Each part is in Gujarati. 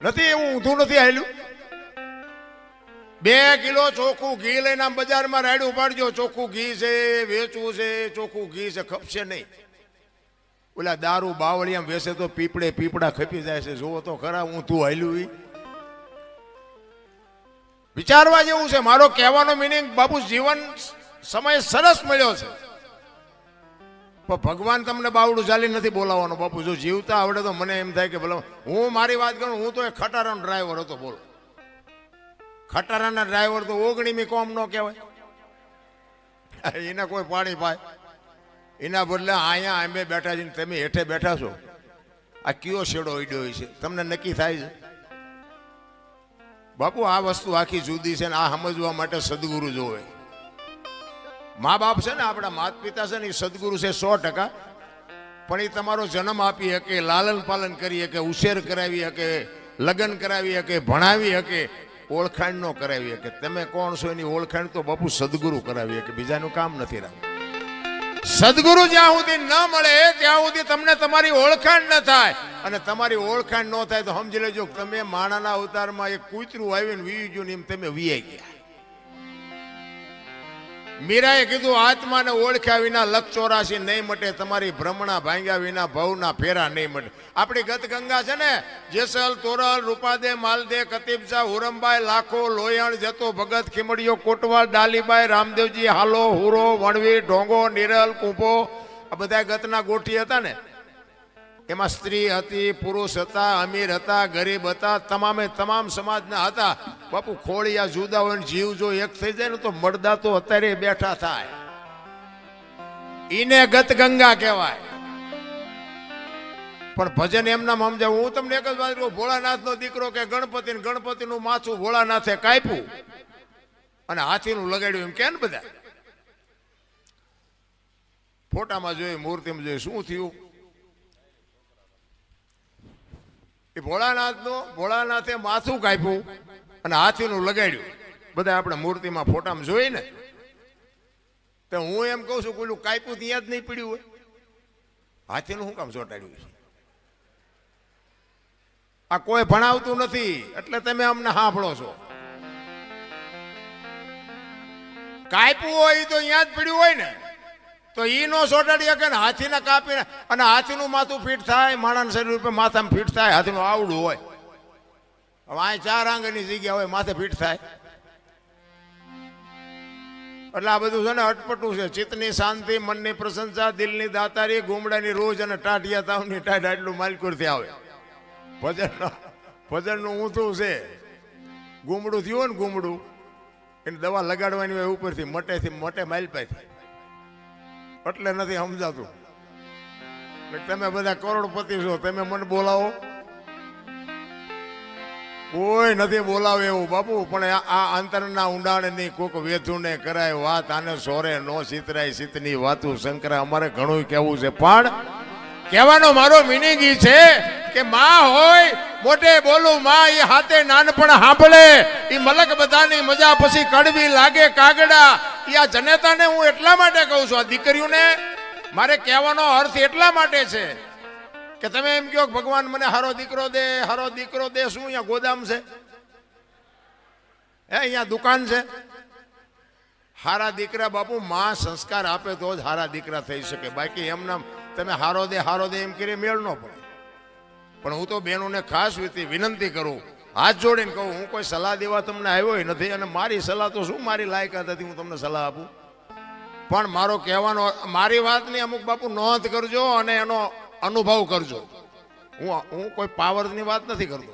નથી એવું ઊંધું નથી આવેલું. 2 કિલો ચોખ્ખું ઘી લઈને આમ બજારમાં રાડ્યું પાડજો, ચોખ્ખું ઘી છે, વેચવું છે, ચોખ્ખું ઘી છે, ખપશે નહીં. ઓલા દારૂ બાવળિયામ વેસે તો પીપળા ખપી જાય છે. જોવો તો ખરા ઊંધું હાલ્યું. વિચારવા જેવું છે. મારો કહેવાનો મિનિંગ બાપુ જીવન સમય સરસ મળ્યો છે, પણ ભગવાન તમને બાવડું ચાલી નથી બોલાવવાનો. બાપુ જો જીવતા આવડે તો મને એમ થાય કે ભલે હું મારી વાત કરું, હું તો એક ખટારાનો ડ્રાઈવર હતો. બોલો, ખટારાના ડ્રાઈવર તો 19મી કોમ નો કહેવાય. એને કોઈ પાણી પાય એના બદલે અહીંયા અમે બેઠા છીએ, તમે હેઠે બેઠા છો. આ કયો શેડો ઈડ્યો છે તમને નક્કી થાય છે? બાપુ આ વસ્તુ આખી જુદી છે ને આ સમજવા માટે સદગુરુ જોવે. મા બાપ છે ને, આપણા માતા પિતા છે ને, એ સદગુરુ છે 100%. પણ એ તમારો જન્મ આપી શકે, લાલન પાલન કરી શકે, ઉછેર કરાવી શકે, લગ્ન કરાવી શકે, ભણાવી શકે, ઓળખાણ નો કરાવી શકે. તમે કોણ છો એની ઓળખાણ તો બાપુ સદગુરુ કરાવી શકે, બીજાનું કામ નથી રાખવું. સદગુરુ જ્યાં સુધી ન મળે ત્યાં સુધી તમને તમારી ઓળખાણ ન થાય. અને તમારી ઓળખાણ ન થાય તો સમજી લેજો તમે માણાના અવતારમાં એક કૂતરું આવીને વી ગયું ને એમ તમે વીઆઈ ગયા. મીરાએ કીધું આત્માને ઓળખ્યા વિના લખ 84 નહીં મટે, તમારી ભ્રમણા ભાંગ્યા વિના ભવના ફેરા નહીં મટે. આપણી ગત ગંગા છે ને, જેસલ, તોરલ, રૂપાદે, માલદે, કતીબસા, હુરમબાઈ, લાખો, લોયણ, જતો, ભગત, ખીમડીઓ, કોટવાલ, ડાલીબાઈ, રામદેવજી, હાલો, હુરો, વણવી, ઢોંગો, નિરલ, કુંભો, આ બધા ગતના ગોઠી હતા ને. એમાં સ્ત્રી હતી, પુરુષ હતા, અમીર હતા, ગરીબ હતા, તમામે તમામ સમાજના હતા. બાપુ ખોળિયા જુદા હોય, જીવ જો એક થઈ જાય ને તો મળદા તો અત્યારે બેઠા થાય. ઈને ગત ગંગા કહેવાય. પણ ભજન એમના સમજાવ. હું તમને એક જ વાત કહું, ભોળાનાથ નો દીકરો કે ગણપતિ નું માથું ભોળાનાથે કાપ્યું અને હાથીનું લગાડ્યું એમ કે ને બધા ફોટામાં જોયું, મૂર્તિમાં જોયું. શું થયું? ભોળાનાથે માથું કાપ્યું અને હાથીનું લગાડ્યું. બધા આપણે મૂર્તિમાં ફોટામાં જોઈ ને. તો હું એમ કહું છું, કોઈનું કાપ્યું ત્યાં જ નહીં પડ્યું હોય, હાથીનું શું કામ ચોંટાડ્યું છે? આ કોઈ ભણાવતું નથી એટલે તમે અમને સાંભળો છો. કાપ્યું હોય તો અહીંયા જ પડ્યું હોય ને, તો ઈ નો સોટાડી શકે ને. હાથીને કાપીને અને હાથીનું માથું ફીટ થાય, માણસ શરીર ઉપર માથામાં ફીટ થાય. હાથીનું આવડું હોય, હવે આ 4 આંગળની જગ્યા હોય, માથે ફીટ થાય. એટલે આ બધું છે ને અટપટું છે. ચિત્તની શાંતિ, મનની પ્રશંસા, દિલની દાતારી, ગુમડાની રોજ અને ટાઢિયા તાવની ટાઢ આટલું માલકુરથી આવે. ભજનનું ઊંધું છે. ગુમડું થયું હોય ને, ગુમડું એને દવા લગાડવાની હોય ઉપરથી, મટે માલપાથી. એટલે નથી સમજાતું. તમે બધા કરોડપતિ છો, તમે મને બોલાવો? કોઈ નથી બોલાવે એવું બાપુ. પણ આ અંતરના ઊંડાણની કોક વેધુને કરાય વાત, આને સોરે નો સીતરાય સીતની વાતું. શંકરા અમારે ઘણું કહેવું છે, પણ કહેવાનો મારો મિનિંગ ઈ છે કે માં હોય મોટે બોલું, માં એ હાથે નાનપણ સાંભળે. એ મલક બધાની મજા પછી કડવી લાગે કાગડા. આ જનેતાને હું એટલા માટે કહું છું, આ દીકરીઓને મારે કહેવાનો અર્થ એટલા માટે છે કે તમે એમ કહો ભગવાન મને હારો દીકરો દે, હારો દીકરો દે. શું અહીંયા ગોદામ છે? અહીંયા દુકાન છે? હારા દીકરા બાપુ માં સંસ્કાર આપે તો જ હારા દીકરા થઈ શકે. બાકી એમના તમે હારો દે એમ કરી મેળ ન પડે. પણ હું તો બહેનોને ખાસ વિનંતી કરું, હાથ જોડીને કહું, હું કોઈ સલાહ દેવા તમને આવ્યો નથી. અને મારી સલાહ તો શું, મારી લાયકાત હતી હું તમને સલાહ આપું. પણ મારો કહેવાનો, મારી વાતની અમુક બાપુ નોંધ કરજો અને એનો અનુભવ કરજો. હું કોઈ પાવરની વાત નથી કરતો.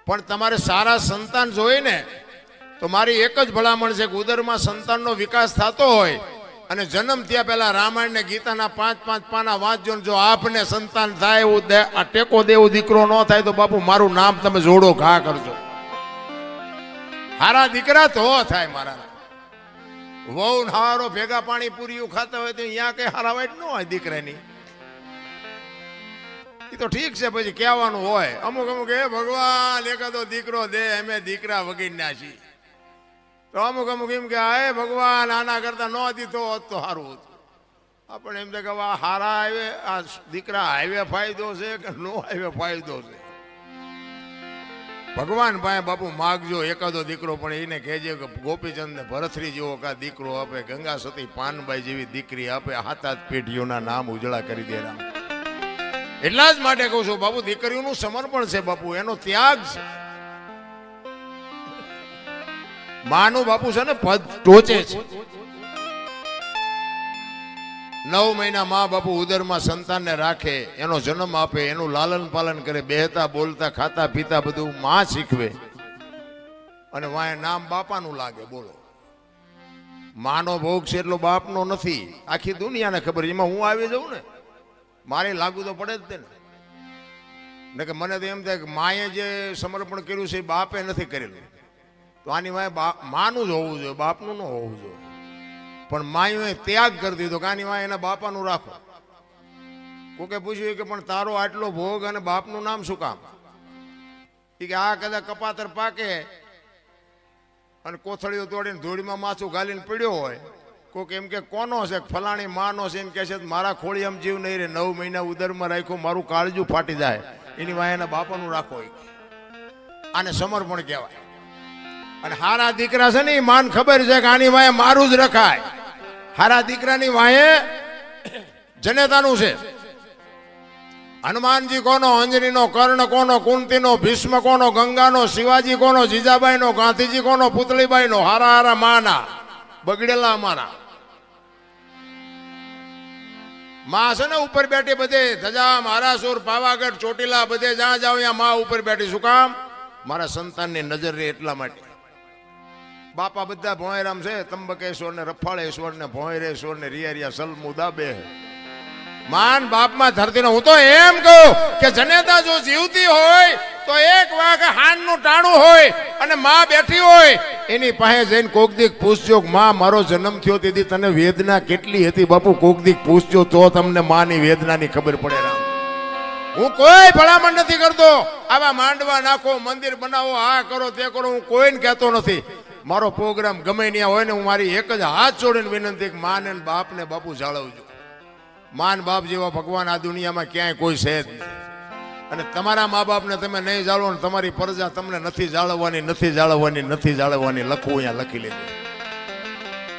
પણ તમારે સારા સંતાન જોઈએ ને તો મારી એક જ ભલામણ છે કે ઉદરમાં સંતાનનો વિકાસ થતો હોય અને જન્મ થયા પહેલા રામાયણ ને ગીતાના 5-5 પાના વાંચજો. જો આપને સંતાન થાય એવું આ ટેકો દેવું દીકરો ન થાય તો બાપુ મારું નામ તમે જોડો ઘા કરજો. હારા દીકરા તો થાય. મારા વહુ હારો ભેગા પાણી પૂરીયું ખાતા હોય તો અહીંયા કઈ હારા વાઈટ ન હોય દીકરાની. એ તો ઠીક છે, પછી કહેવાનું હોય અમુક એ ભગવાન એકાદો દીકરો દે, અમે દીકરા વગીરના છીએ. તો અમુક એમ કે હે ભગવાન આના કરતા ન દીધો હોત તો સારું હતું. આપણે એમ થાય કે હારા આવે આ દીકરા આવે ફાયદો છે કે નો આવે ફાયદો છે. ભગવાન પાસે બાપુ માગજો એકાદો દીકરો, પણ એને કહેજે કે ગોપીચંદ ને ભરથરી જેવો કા દીકરો આપે, ગંગા સતી પાનબાઈ જેવી દીકરી આપે, હાથ હાથ પેઢીઓના નામ ઉજળા કરી દે રામ. એટલા જ માટે કહું છું બાપુ, દીકરીઓનું સમર્પણ છે બાપુ, એનો ત્યાગ છે. માનું બાપુ છે ને પદ ટોચે છે. 9 મહિના મા બાપુ ઉદરમાં સંતાનને રાખે, એનો જન્મ આપે, એનું લાલન પાલન કરે, બેહતા બોલતા ખાતા પીતા બધું માં શીખવે, અને વાય નામ બાપાનું લાગે. બોલો, માનો ભોગ છે એટલો બાપનો નથી, આખી દુનિયાને ખબર. એમાં હું આવી જાઉં ને, મારે લાગુ તો પડે જ ને કે મને તો એમ થાય કે માએ જે સમર્પણ કર્યું છે એ બાપે નથી કરેલું, તો આની વાય માનું જ હોવું જોઈએ, બાપનું ન હોવું જોઈએ. પણ માયુએ ત્યાગ કરી દીધો કે આની વાય એના બાપાનું રાખો. કોકે પૂછ્યું કે પણ તારો આટલો ભોગ અને બાપનું નામ શું કામ? કે આ કદાચ કપાતર પાકે અને કોથળીઓ તોડીને ધૂળીમાં માથું ગાલીને પડ્યો હોય, કોક એમ કે કોનો છે, ફલાણી માનો છે, એમ કે છે મારા ખોળી આમ જીવ નહીં રે, 9 મહિના ઉદરમાં રાખ્યો, મારું કાળજું ફાટી જાય, એની વાય એના બાપાનું રાખો. આને સમર્પણ કહેવાય. અને હારા દીકરા છે ને એ માન ખબર છે કે આની વાય મારું જ રખાય. હારા દીકરાની વાયે જનેતાનું છે. હનુમાનજી કોનો, અંજનીનો, કર્ણ કોનો, કુંતીનો, ભીષ્મ કોનો, ગંગાનો, શિવાજી કોનો, જીજાબાઈનો, ગાંધીજી કોનો, પુતળીબાઈનો. હારા હારા માના બગડેલા અમારા માં છે ને ઉપર બેઠી, બધે ધજા મહારાસુર પાવાગઢ ચોટીલા બધે જ્યાં જાવ ત્યાં માં ઉપર બેઠી. શું કામ? મારા સંતાનની નજર રહે એટલા માટે. બાપા બધા ભોંયરામ છે, ત્રંબકેશ્વર ને રફાળેશ્વર ને ભોંયરેશ્વર ને રિયા સલમુદા બે. માન બાપમાં ધરતીનો. હું તો એમ કહું કે જનેતા જો જીવતી હોય તો એક વાગ હાનનું ટાણું હોય અને માં બેઠી હોય, એની પાસે જઈને કોક દીક પૂછજો, માં મારો જન્મ થયો તેથી તને વેદના કેટલી હતી બાપુ? કોક દીક પૂછજો તો તમને માની વેદનાની ખબર પડે. રામ, હું કોઈ ભલામણ નથી કરતો, આવા માંડવા નાખો, મંદિર બનાવો, આ કરો તે કરો, હું કોઈને કહેતો નથી. મારો પ્રોગ્રામ ગમે ત્યાં હોય ને, હું મારી એક જ હાથ જોડીને વિનંતી કે માને બાપને બાપુ જાળવજો. માન બાપ જેવા ભગવાન આ દુનિયામાં ક્યાંય કોઈ છે જ નહીં. અને તમારા મા બાપને તમે નહીં જાળવો ને તમારી પ્રજા તમને નથી જાળવવાની, નથી જાળવવાની, નથી જાળવવાની. લખવું અહીંયા લખી લેજો.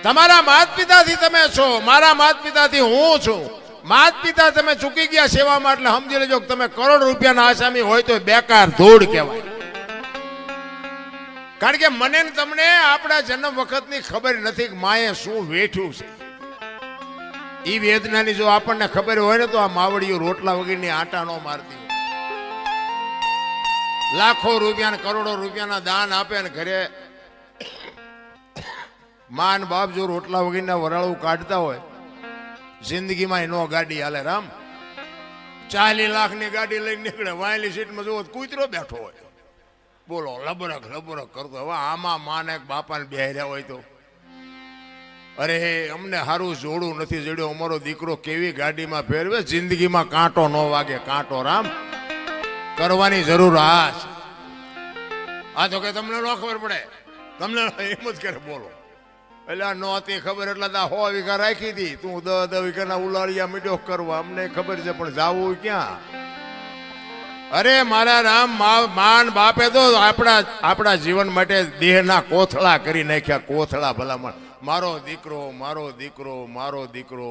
તમારા માત પિતાથી તમે છો, મારા માત પિતાથી હું છું. માત પિતા તમે ચૂકી ગયા સેવામાં, એટલે સમજી લેજો કે તમે કરોડ રૂપિયાના આસામી હોય તો બેકાર ધૂળ કહેવાય. કારણ કે મને ને તમને આપણા જન્મ વખતની ખબર નથી કે માએ શું વેઠ્યું છે. એ વેદનાની જો આપણને ખબર હોય ને તો આ માવડીઓ રોટલા વગરની આટા નો મારતી હોય. લાખો રૂપિયા કરોડો રૂપિયાના દાન આપે ને ઘરે માન બાપ જો રોટલા વગરના વરાળું કાઢતા હોય, જિંદગીમાં નો ગાડી હાલે. રામ, 40 લાખની ગાડી લઈને નીકળે, વાયલી સીટમાં જોવો કૂતરો બેઠો હોય. બોલો, લબરક લબરક કરતો. હવે આમાં માને બાપાને બેહર્યા હોય તો, અરે અમને સારું જોડું નથી જડ્યો, અમારો દીકરો કેવી ગાડીમાં ફેરવે, જિંદગીમાં કાંટો ન વાગે. કાંટો રામ કરવાની જરૂર આ છે. આ તો કે તમને ન ખબર પડે, તમને એમ જ કરે. બોલો, એટલે નહોતી ખબર એટલે 100 વીઘા રાખી હતી, તું 10 વીઘાના ઉલાળિયા મીઠો કરવા. અમને ખબર છે પણ જાવું ક્યાં? અરે મારા રામ, માન બાપે તો આપણા જીવન માટે દેહના કોથળા કરી નાખ્યા. કોથળા ભલામણ, મારો દીકરો, મારો દીકરો, મારો દીકરો.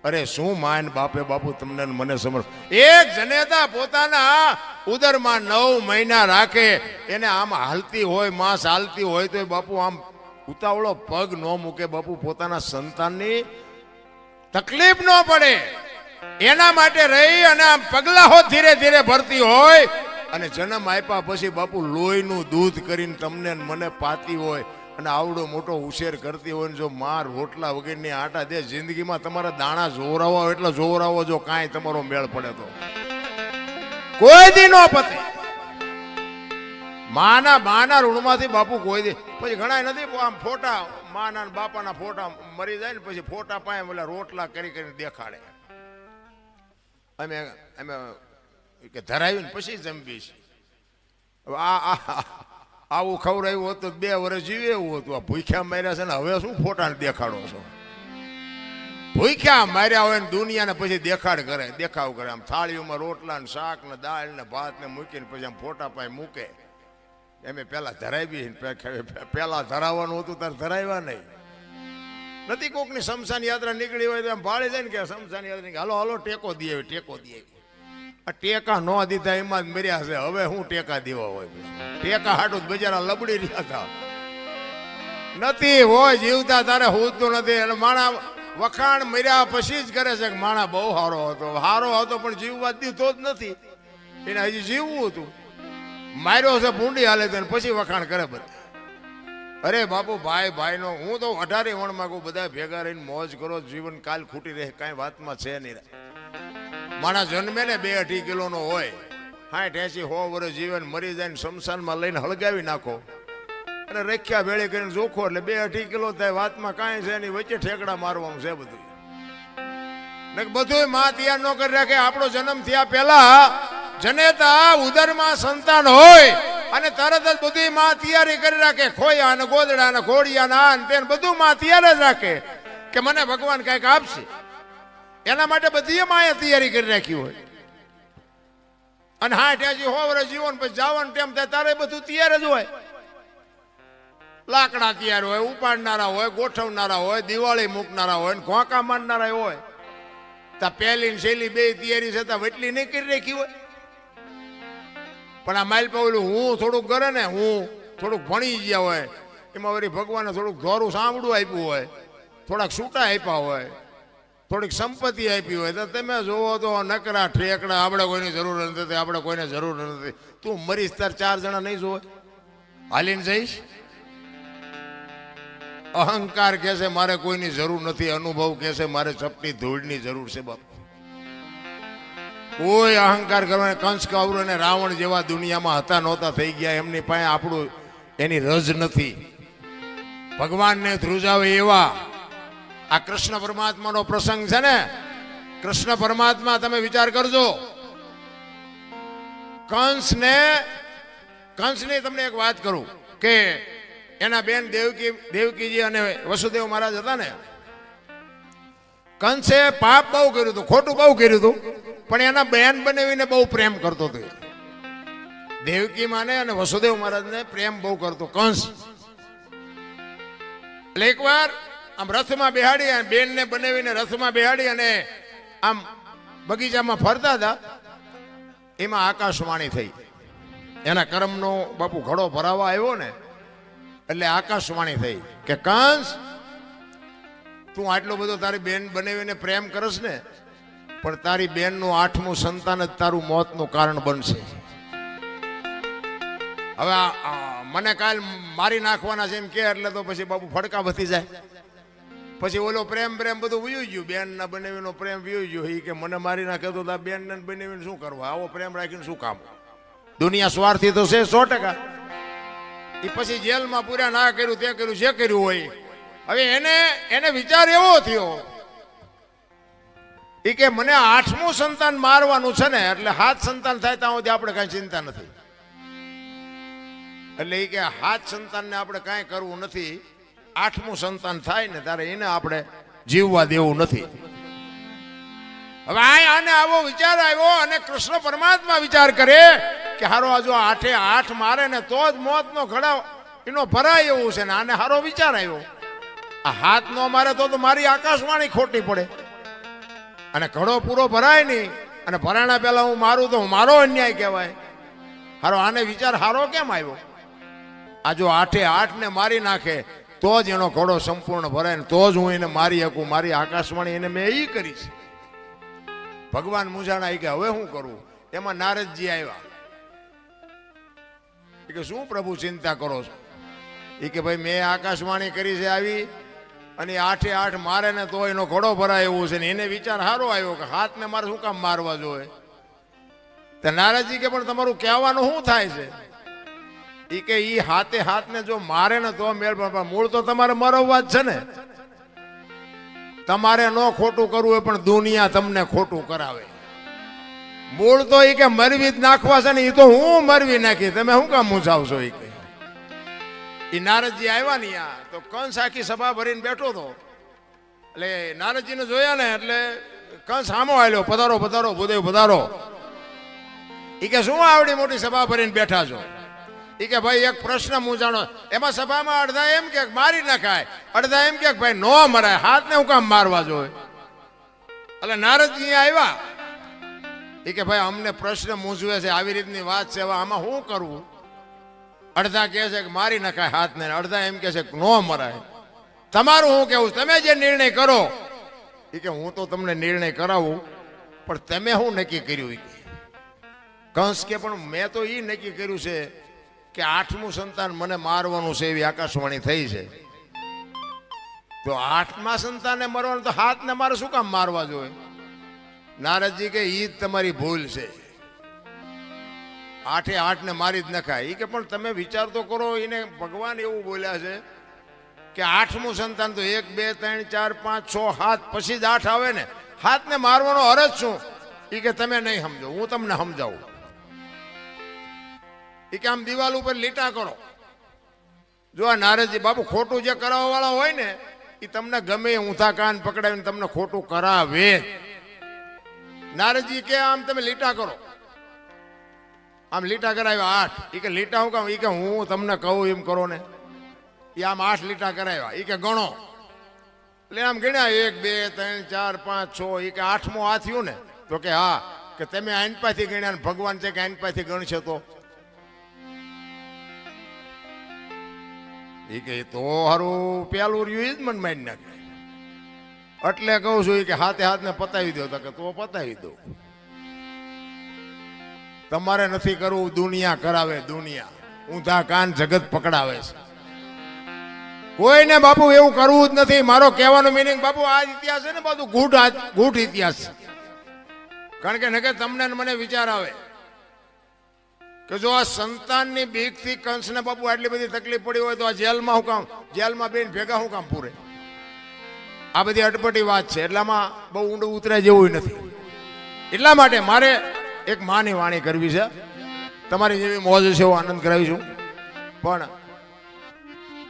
અરે શું માન બાપે બાપુ તમને મને સમજ. એક જનેતા પોતાના ઉદરમાં 9 મહિના રાખે, એને આમ હાલતી હોય, માંસ હાલતી હોય તો બાપુ આમ ઉતાવળો પગ ન મૂકે બાપુ. પોતાના સંતાનની તકલીફ ન પડે એના માટે રહી અને આમ પગલાઓ ધીરે ધીરે ભરતી હોય. અને જન્મ આપ્યા પછી બાપુ લોહીનું દૂધ કરીને તમને મને પાતી હોય અને આવડો મોટો ઉછેર કરતી હોય ને જો માર રોટલા વગરની આટા દે, જિંદગીમાં તમારા દાણા જોરાવો એટલે જોરાવો. જો કાંઈ તમારો મેળ પડે તો કોઈ દી નો પતે. માના ઋણમાંથી બાપુ કોઈ દી. પછી ઘણા નથી આમ ફોટા માના બાપાના ફોટા મરી જાય ને પછી ફોટા પાય ઓલા રોટલા કરી કરીને દેખાડે. અમે કે ધરાવીને પછી જમીશ. આવું ખવડાવ્યું હોત તો 2 વર્ષ જીવે એવું હતું. આ ભૂખ્યા માર્યા છે ને હવે શું ફોટાને દેખાડો છો? ભૂખ્યા માર્યા હોય ને દુનિયાને પછી દેખાડ કરે, દેખાવ કરે. આમ થાળીઓમાં રોટલા ને શાક ને દાળ ને ભાત ને મૂકીને પછી આમ ફોટા પાય મૂકે. એમે પેલા ધરાવી પેલા ધરાવવાનું હતું તાર ધરાવ્યા નહીં નથી. કોકની શમશાન યાત્રા નીકળી હોય તો એમ ભાળી જાય ને કે શમશાન યાત્રા હાલો હાલો ટેકો દે ટેકો દે. આ ટેકા ન દીધા એમાં જ મર્યા છે. હવે હું ટેકા દેવા હોય? ટેકા હાટું બજારા લબડી રહ્યા હતા. નથી હોય જીવતા તારે હોતું નથી. અને માણા વખાણ મર્યા પછી જ કરે છે કે માણા બહુ સારો હતો પણ જીવવા દીધો જ નથી. એને હજી જીવવું હતું. માર્યો છે ભૂંડી હાલે તો પછી વખાણ કરે બધા. અરે બાપુ ભાઈ નો હું તો 18 વણમાં કહું બધા ભેગા રહીને મોજ કરો. જીવન કાલ ખૂટી રહે કાંઈ વાતમાં છે નહીં. મારા જન્મે ને 2-2.5 કિલોનો હોય 60-80-100 વર્ષ જીવન મરી જાય ને શમશાનમાં લઈને હળગાવી નાખો અને રખ્યા ભેળી કરીને જોખો એટલે 2-2.5 કિલો થાય. વાતમાં કાંઈ છે નહીં. વચ્ચે ઠેકડા મારવાનું છે બધું. બધું માં તૈયાર ન કરી રાખે. આપણો જન્મ થયા પહેલા જનેતા ઉદરમાં સંતાન હોય અને તરત જ બધી માં તૈયારી કરી રાખે. ખોયા અને ગોદડા અને ઘોડિયા ને આ તેને બધું માં તૈયાર જ રાખે કે મને ભગવાન કઈક આપશે. એના માટે બધી માએ તૈયારી કરી રાખી હોય. અને 60-100 વર્ષ જીવન પછી જવાનું ટાઈમ થાય તારે બધું તૈયાર જ હોય. લાકડા તૈયાર હોય, ઉપાડનારા હોય, ગોઠવનારા હોય, દિવાળી મૂકનારા હોય, ઘોંકા મારનારા હોય. તા પહેલી શૈલી બે તૈયારી છે વટલી નહીં કરી રાખી હોય. પણ આ માઇલ પાવલું હું થોડુંક કરે ને હું થોડુંક ભણી ગયા હોય એમાં વળી ભગવાને થોડુંક ધોરું સાંભળું આપ્યું હોય, થોડાક છૂટા આપ્યા હોય, થોડીક સંપત્તિ આપી હોય તો તમે જોવો તો નકરા ઠેકડા. આપણે કોઈની જરૂર નથી, આપણે કોઈને જરૂર નથી. તું મરીશ તાર 4 જણા નહીં જોવે? હાલીને જઈશ? અહંકાર કહે છે મારે કોઈની જરૂર નથી. અનુભવ કહે છે મારે ચપટી ધૂળની જરૂર છે. બાપ કોઈ અહંકાર કરવાને કંસ કૌરવ અને રાવણ જેવા દુનિયામાં હતા નહોતા થઈ ગયા. એમની પાસે આપણું એની રજ નથી. ભગવાનને ધ્રુજાવે એવા આ કૃષ્ણ પરમાત્માનો પ્રસંગ છે ને. કૃષ્ણ પરમાત્મા તમે વિચાર કરજો. કંસને તમને એક વાત કરું કે એના બેન દેવકીજી અને વસુદેવ મહારાજ હતા ને. કંસે પાપ બહુ કર્યું હતું, ખોટું બહુ કર્યું હતું, પણ એના બેન બનાવીને બહુ પ્રેમ કરતો હતો. દેવકી માને અને વસુદેવ મહારાજને પ્રેમ બહુ કરતો કંસ. એટલે એકવાર આમ રથમાં બેહાડી અને બેનને બનાવીને રથમાં બેહાડી અને આમ બગીચામાં ફરતા હતા. એમાં આકાશવાણી થઈ. એના કર્મનો બાપુ ઘડો ભરાવા આવ્યો ને એટલે આકાશવાણી થઈ કે કંસ તું આટલો બધો તારી બેન બનાવીને પ્રેમ કરસ ને પણ તારી બેનનું 8મું સંતાન જ તારું મોતનું કારણ બનશે. હવે મને કાલ મારી નાખવાના છે એમ કે એટલે તો પછી બાપુ ફડકા વધી જાય. પછી ઓલો પ્રેમ બધું વયું ગયું. બેન ના બનાવીનો પ્રેમ વયું ગયો. એ કે મને મારી નાખે તો બેન ને બનાવીને શું કરવા? આવો પ્રેમ રાખીને શું કામ? દુનિયા સ્વાર્થી તો છે 100%. એ પછી જેલમાં પૂરા ના કર્યું તે કર્યું જે કર્યું હોય. હવે એને વિચાર એવો થયો એ કે મને 8મું સંતાન મારવાનું છે ને એટલે 7 સંતાન થાય ત્યાં સુધી આપણે કઈ ચિંતા નથી. એટલે એ કે 7 સંતાનને આપણે કાંઈ કરવું નથી. 8મું સંતાન થાય ને ત્યારે એને આપણે જીવવા દેવું નથી. હવે આને આવો વિચાર આવ્યો અને કૃષ્ણ પરમાત્મા વિચાર કરે કે હારો આ જો 8 મારે ને તો જ મોતનો ઘડા એનો ભરાય એવું છે ને. આને હારો વિચાર આવ્યો. આ હાથ નો મારે તો મારી આકાશવાણી ખોટી પડે અને ઘડો પૂરો ભરાય નહીં. અને ભરાણા પહેલા હું મારું તો મારો અન્યાય કહેવાય. હારો આને વિચાર હારો કેમ આવ્યો? આ જો 8 ને મારી નાખે તો જ એનો ઘડો સંપૂર્ણ ભરાય ને તો જ હું એને મારી શકું. મારી આકાશવાણી એને મેં એ કરીશ. ભગવાન મૂંઝાણા કે હવે શું કરું? એમાં નારદજી આવ્યા. કે શું પ્રભુ ચિંતા કરો છો? એ કે ભાઈ મેં આકાશવાણી કરી છે આવી અને 8 મારે ને તો એનો ઘડો ભરાય એવું છે ને. એને વિચાર સારો આવ્યો કે હાથને મારે શું કામ મારવા જોઈએ? તો નારદજી કે પણ તમારું કહેવાનું શું થાય છે? એ કે ઈ હાથને જો મારે ને તો મેળ, પણ મૂળ તો તમારે મરવવા જ છે ને. તમારે ન ખોટું કરવું હોય પણ દુનિયા તમને ખોટું કરાવે. મૂળ તો એ કે મરવી જ નાખવા છે ને. એ તો હું મરવી નાખી, તમે શું કામ મૂંઝાવશો? એ કે એ નારદજી આવ્યા ને તો કંસ આખી સભા ભરીને બેઠો હતો. એટલે નારદજીને જોયા ને એટલે કંસ સામો આવ્યો. પધારો ભૂદેવ પધારો. એ કે શું આવડી મોટી સભા ભરીને બેઠા છો? એ કે ભાઈ એક પ્રશ્ન મૂંઝાણો. એમાં સભામાં અડધા એમ કે મારી નખાય, અડધા એમ કે ભાઈ નો મરાય, હાથને હું કામ મારવા જોઈએ. એટલે નારદજી આવ્યા. એ કે ભાઈ અમને પ્રશ્ન મૂંઝવે છે, આવી રીતની વાત છે, હવે આમાં શું કરવું? અડધા કહે છે કે મારી નખાય હાથને, અડધા એમ કે છે કે નો મરાય. તમારું શું કેવું? તમે જે નિર્ણય કરો. એ કે હું તો તમને નિર્ણય કરાવું, પણ તમે શું નક્કી કર્યું? કંસ કે પણ મેં તો એ નક્કી કર્યું છે કે 8મું સંતાન મને મારવાનું છે, એવી આકાશવાણી થઈ છે. તો 8મા સંતાને મરવાનું, તો હાથને મારે શું કામ મારવા જોઈએ? નારદજી કે ઈ જ તમારી ભૂલ છે, 8એ 8ને મારી જ નખાય. એ કે પણ તમે વિચાર તો કરો, એને ભગવાન એવું બોલ્યા છે કે 8મું સંતાન તો 1 2 3 4 5 6 7 પછી જ 8 આવે ને, હાથને મારવાનો અરજ શું? એ કે તમે નહીં સમજો, હું તમને સમજાવું. એ કે આમ દિવાલ ઉપર લીટા કરો. જો આ નારદજી બાપુ ખોટું જે કરાવવા વાળા હોય ને, એ તમને ગમે ઊંધા કાન પકડાવીને તમને ખોટું કરાવે. નારદજી કે આમ તમે લીટા કરો. આમ લીટા કરાવ્યા 8. એ કે લીટા હું કામ? એ કે હું તમને કહું એમ કરો ને. એ આમ 8 લીટા કરાવ્યા. એ કે ગણો. એટલે આમ ગણ્યા 1 2 3 4 5 6. એ કે 8મો આ થયું ને? તો કે હા. કે તમે આઈન પાથી ગણ્યા ને ભગવાન છે કે આઈન પાથી ગણશે તો? એ કે તો હારું પેલું રહ્યું જ મને મારી નાખે. એટલે કહું છું કે હાથે હાથને પતાવી દો. કે તો પતાવી દો. તમારે નથી કરવું, દુનિયા કરાવે. દુનિયા ઊંધા કાન જગત પકડાવે છે. કોઈને બાપુ એવું કરવું જ નથી. મારો કહેવાનો મિનિંગ બાપુ આ ઇતિહાસ છે ને બધું ગૂઢ ઇતિહાસ છે. કારણ કે નકે તમને મને વિચાર આવે કે જો આ સંતાનની બીકથી કંસને બાપુ આટલી બધી તકલીફ પડી હોય તો આ જેલમાં હું કામ, જેલમાં બેન ભેગા હું કામ પૂરે? આ બધી અટપટી વાત છે. એટલામાં બહુ ઊંડું ઉતરે જેવું નથી. એટલા માટે મારે એક માની વાણી કરવી છે. તમારી જેવી મોજ છે એવો આનંદ કરાવીશું. પણ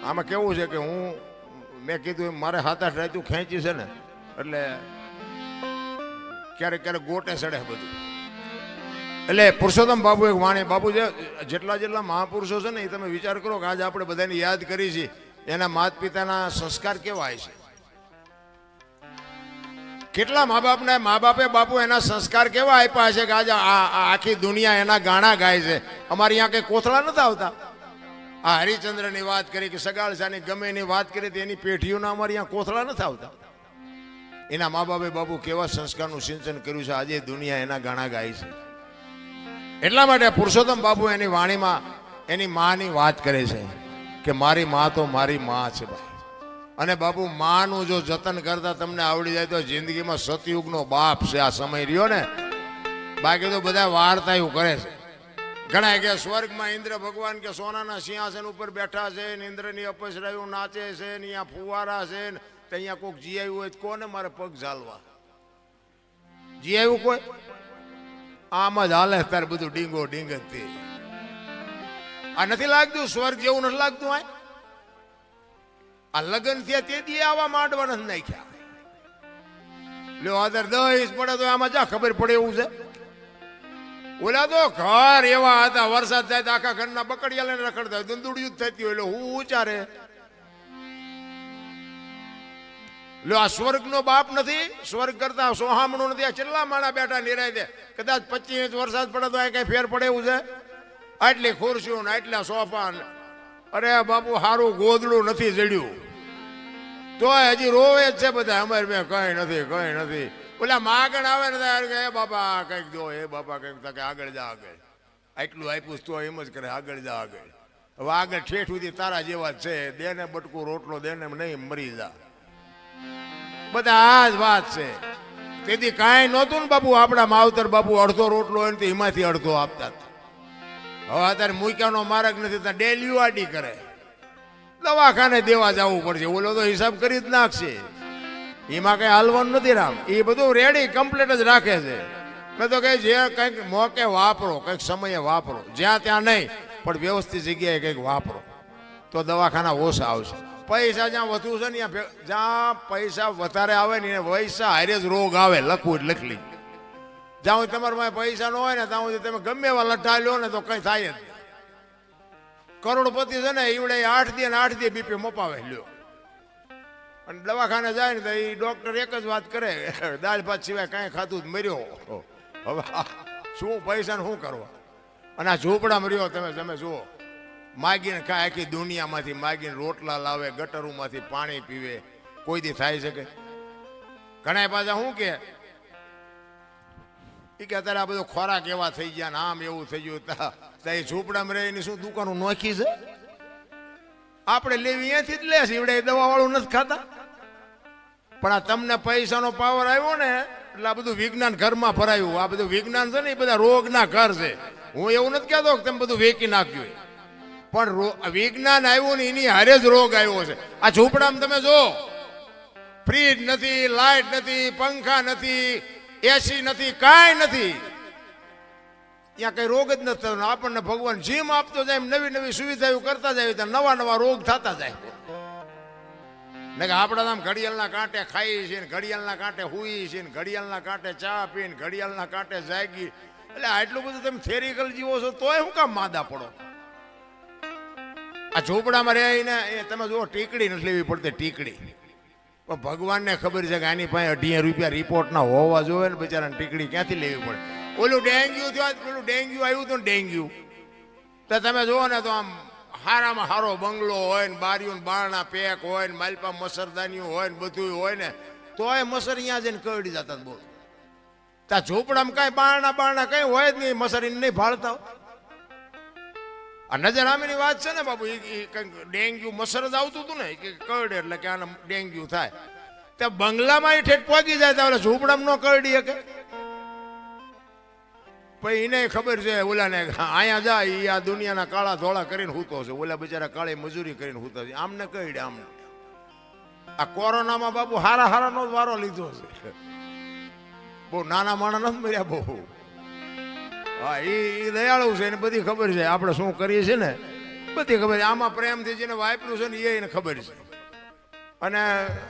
આમાં કેવું છે કે મેં કીધું એમ મારે 7-8 રાતું ખેંચી છે ને, એટલે ક્યારેક ક્યારેક ગોટે ચડે બધું. એટલે પુરુષોત્તમ બાપુ એક વાણી, બાપુ જેટલા મહાપુરુષો છે ને, એ તમે વિચાર કરો કે આજે આપણે બધાને યાદ કરી છે, એના માતા પિતાના સંસ્કાર કેવા હોય છે? કેટલા મા બાપે બાપુ એના સંસ્કાર કેવા આપ્યા છે કે આજે આખી દુનિયા એના ગાણા ગાય છે. અમારે અહીંયા કઈ કોથળા નથી આવતા. આ હરિચંદ્રની વાત કરી કે સગાળસાની ગમે એની વાત કરી, એની પેઢીઓના અમારે અહીંયા કોથળા નથી આવતા. એના મા બાપે બાપુ કેવા સંસ્કારનું સિંચન કર્યું છે, આજે દુનિયા એના ગાણા ગાય છે. એટલા માટે પુરુષોત્તમ બાપુ એની વાણીમાં એની માની વાત કરે છે કે મારી મા તો મારી મા છે ભાઈ. અને બાપુ માનું જો જતન કરતા તમને આવડી જાય તો જિંદગીમાં સતયુગનો બાપ છે આ સમય રહ્યો ને. બાકી તો બધા વાર્તા એવું કરે છે. ઘણા કે સ્વર્ગમાં ઇન્દ્ર ભગવાન કે સોનાના સિંહાસન ઉપર બેઠા છે ને, ઇન્દ્રની અપસરાયું નાચે છે ને, અહીંયા ફુવારા છે ને, તો અહીંયા કોઈક જી આવ્યું હોય કોને મારે પગ ઝાલવા? જી આવ્યું કોઈ? આમ જ હાલે તાર બધું ડીંગો ડીંગ જ તે. આ નથી લાગતું સ્વર્ગ જેવું નથી લાગતું? આ લગ્ન થયા તે દી આવા માંડવા નથી નાખ્યા. લ્યો આદર 10 પડે તો આમાં જા ખબર પડે એવું છે. ઓલા તો ઘર એવા હતા, વરસાદ થાય તો આખા ઘરના બકડિયા લઈને રખડતા હોય, દુંદુડિયું થતી હોય. એટલે હું ઉચારે લ્યો આ સ્વર્ગનો બાપ નથી? સ્વર્ગ કરતા સોહામણું નથી? આ છેલ્લા માણા બેઠા નિરાય દે. કદાચ 25 ઇંચ વરસાદ પડે તો આ કઈ ફેર પડે એવું છે? આટલી ખુરશીઓ ને આટલા સોફા. અરે બાપુ હારું ગોદડું નથી જડ્યું તોય હજી રોવે જ છે બધા. અમારે મેં કઈ નથી. ઓલા માગણ આવે ને કે એ બાપા કઈક દો, એ બાપા કઈક આગળ જા આગળ. આટલું આપ્યું તો એમ જ કરે, આગળ જા આગળ. હવે આગળ ઠેઠ સુધી તારા જેવા જ છે. દેને બટકું રોટલો દેને નહીં મરી જા. બધા આ જ વાત છે. તેથી કાંઈ નહોતું ને બાપુ. આપણા માવતર બાપુ અડધો રોટલો હોય ને તો એમાંથી અડધો આપતા હતા. હવે અત્યારે મૂક્યાનો માર્ગ નથી, ત્યાં ડેલી આડી કરે. દવાખાને દેવા જવું પડશે. ઓલો તો હિસાબ કરી જ નાખશે. એમાં કઈ હાલવાનું નથી રામ. એ બધું રેડી કમ્પ્લીટ જ રાખે છે. મેં તો કહે જે કંઈક મોકે વાપરો, કંઈક સમયે વાપરો. જ્યાં ત્યાં નહીં પણ વ્યવસ્થિત જગ્યાએ કંઈક વાપરો તો દવાખાના ઓછા આવશે. પૈસા જ્યાં વધુ છે ને, જ્યાં પૈસા વધારે આવે ને પૈસા હારે જ રોગ આવે. લખવું જ લખલી. જ્યાં તમારા પાસે પૈસા ન હોય ને ત્યાં તમે ગમે એવા લઠ્ઠા લો ને તો કઈ થાય જ. કરોડપતિ છે ને ઈવડે 8 દી ને 8 દી બીપી મપાવે લ્યો. અને દવાખાને જાય ને તો એ ડોક્ટર એક જ વાત કરે, દાળ ભાત સિવાય કાંઈ ખાતું જ મર્યો. હવે શું પૈસા ને શું કરવા? અને આ ઝૂંપડામાં રહ્યો તમે જુઓ, માગીને કાંઈ આખી દુનિયામાંથી માગીને રોટલા લાવે, ગટરોમાંથી પાણી પીવે, કોઈ દી થાય શકે? ઘણા પાછા શું કે અત્યારે આ બધો ખોરાક એવા થઈ ગયા ને આમ એવું થઈ ગયું, એ ઝૂંપડામાં રહીને શું દુકાનો નોખી છે? આપણે લેવી અહીંયાથી જ લેશે, એવડે દવા વાળું નથી ખાતા. પણ આ તમને પૈસાનો પાવર આવ્યો ને એટલે આ બધું વિજ્ઞાન ઘરમાં ભરાયું. આ બધું વિજ્ઞાન છે ને એ બધા રોગના ઘર છે. હું એવું નથી કહેતો કે તમે બધું વેચી નાખ્યું, પણ વિજ્ઞાન આવ્યું ને એની હારે જ રોગ આવ્યો છે. આ ઝૂંપડામાં તમે જો, ફ્રીજ નથી, લાઇટ નથી, પંખા નથી, એસી નથી, કાંઈ નથી. ત્યાં કઈ રોગ જ નથી થતો. આપણને ભગવાન જીમ આપતો જાય એમ નવી નવી સુવિધાઓ કરતા જાય તો નવા નવા રોગ થતા જાય. ને કે આપણે આમ ઘડિયાળના કાંઠે ખાઈ છે ને ઘડિયાળના કાંઠે હુઈ છે ને ઘડિયાળના કાંઠે ચા પીને ઘડિયાળના કાંઠે જાગી. એટલે આટલું બધું તમે થેરિકલ જીવો છો તોય શું કામ માદા પડો? આ ઝૂંપડામાં રહીને તમે જુઓ, ટીકડી નથી લેવી પડતી, ટીકડી. પણ ભગવાનને ખબર છે કે આની પાસે 18 રૂપિયા રિપોર્ટના હોવા જોઈએ ને, બિચારાને ટીકડી ક્યાંથી લેવી પડે? ઓલું ડેન્ગ્યુ થયું, પેલું ડેન્ગ્યુ આવ્યું હતું ને, ડેન્ગ્યુ તો તમે જુઓ ને તો આમ હારામાં હારો બંગલો હોય ને, બારીઓ ને બારણા પેક હોય ને, માલપા મસરદાનીઓ હોય ને, બધું હોય ને, તોય મસર અહીંયા જઈને કરડી જતા. બોલો, ત્યાં ઝૂંપડામાં કાંઈ બારણા કઈ હોય જ નહીં, મસરીને નહીં ભાળતા. આ નજરામીની વાત છે ને બાબુ, એ કંઈક ડેન્ગ્યુ મસર જ આવતું હતું ને કે કરડે એટલે કે આને ડેન્ગ્યુ થાય. ત્યાં બંગલામાં એ ઠેઠ પહોંચી જાય તો ઝૂંપડામાં ન કરડી શકે. પછી એને ખબર છે ઓલાને, અહીંયા જાય એ આ દુનિયાના કાળા ધોળા કરીને હૂતો છે, ઓલા બિચારા કાળી મજૂરી કરીને હૂતા છે. આમને કહીડે આમને. આ કોરોનામાં બાબુ હારાનો જ વારો લીધો છે. બહુ નાના માણસ નથી મર્યા બહુ. હા, એ દયાળુ છે, એને બધી ખબર છે આપણે શું કરીએ છીએ ને, બધી ખબર છે. આમાં પ્રેમથી જેને વાપર્યું છે ને એને ખબર છે. અને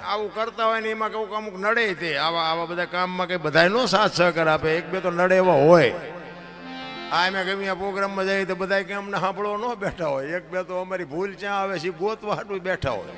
આવું કરતા હોય ને એમાં કહું અમુક નડે તે આવા બધા કામમાં કઈ બધા નો સાથ સહકાર આપે. એક બે તો નડે એવા હોય. આ અમે ગમે પ્રોગ્રામમાં જઈએ તો બધા કે અમને સાંભળવા ન બેઠા હોય. એક બે તો અમારી ભૂલ ક્યાં આવે છે ગોતવા હાટું બેઠા હોય.